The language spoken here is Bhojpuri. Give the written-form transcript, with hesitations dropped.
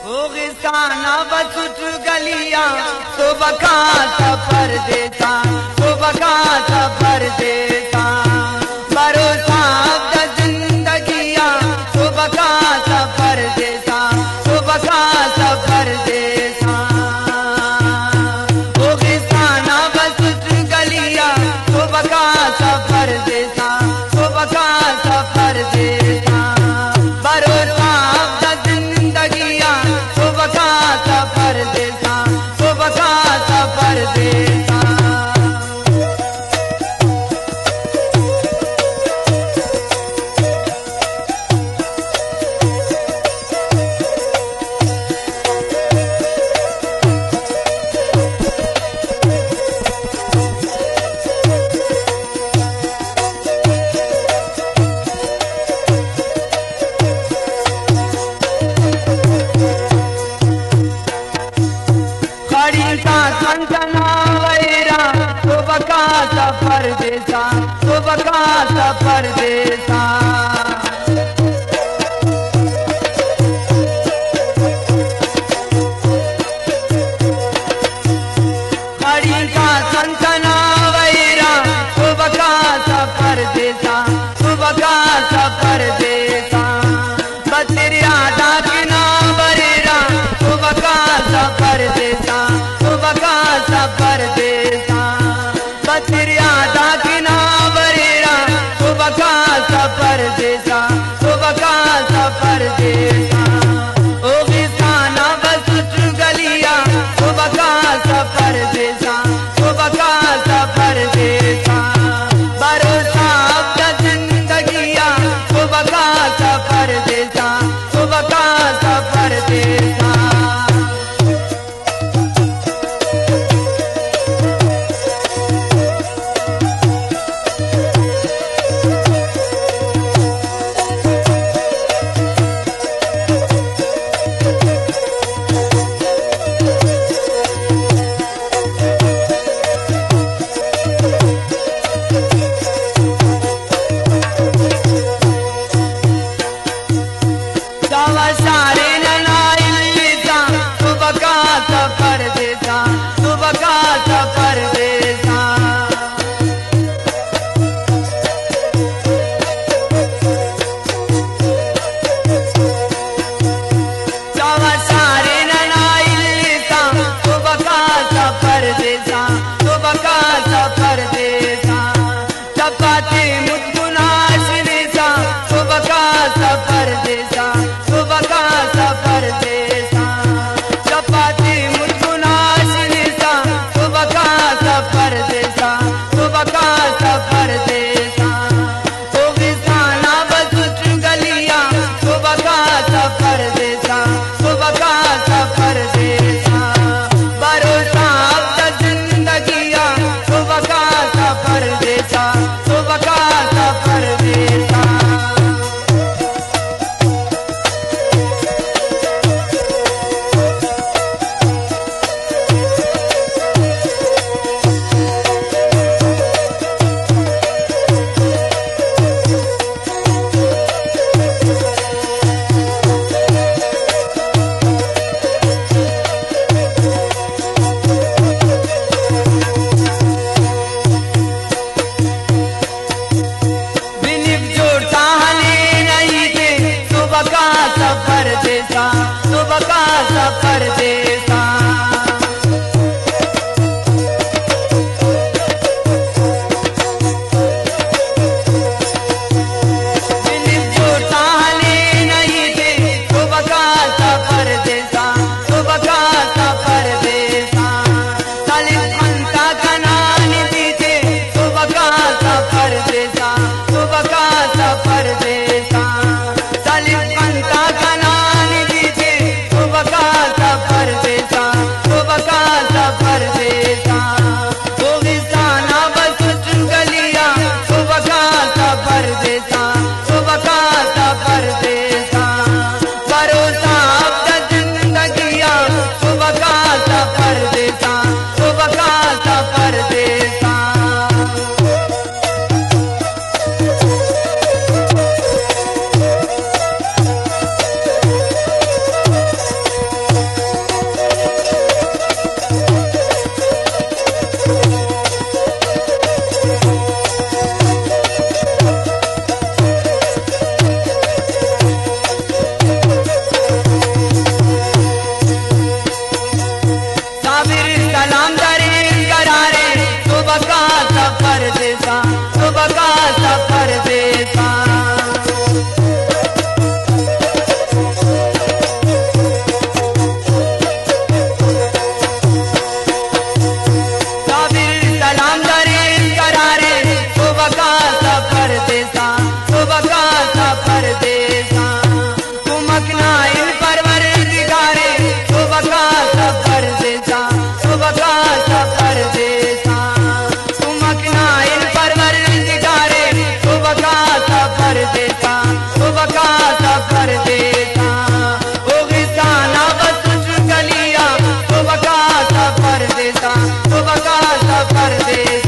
होगिस्ताना बसुट गलियां सुबह का सफर देता, सुबह का सफर देता। भरोसा जिंदगियां सुबह का सफर देता, सुबह का सफर देता। होगिस्ताना बसुट गलियां सुबह का सफर देता, सुबह का सफर देता। भरोसा जिंदगियां सुबह का सफर देता, सुबह का सफर देता। का संजना वैरा सुबह का सफर देता, सुबह का सफर देता। खड़ी का संतना वैरा सुबह का सफर देता, सुबह का सफर देता। बदरिया डाकना बरेरा सुबह का सफर देता, सुबह का सफर देता। बदरिया डाकना बरेरा सुबह का सफर देता, सुबह का सफर देता। होगिस्ताना बसुट गलियां सुबह का सफर देता, सुबह का सफर देता। भरोसा जिंदगियां सुबह का का सफर देसा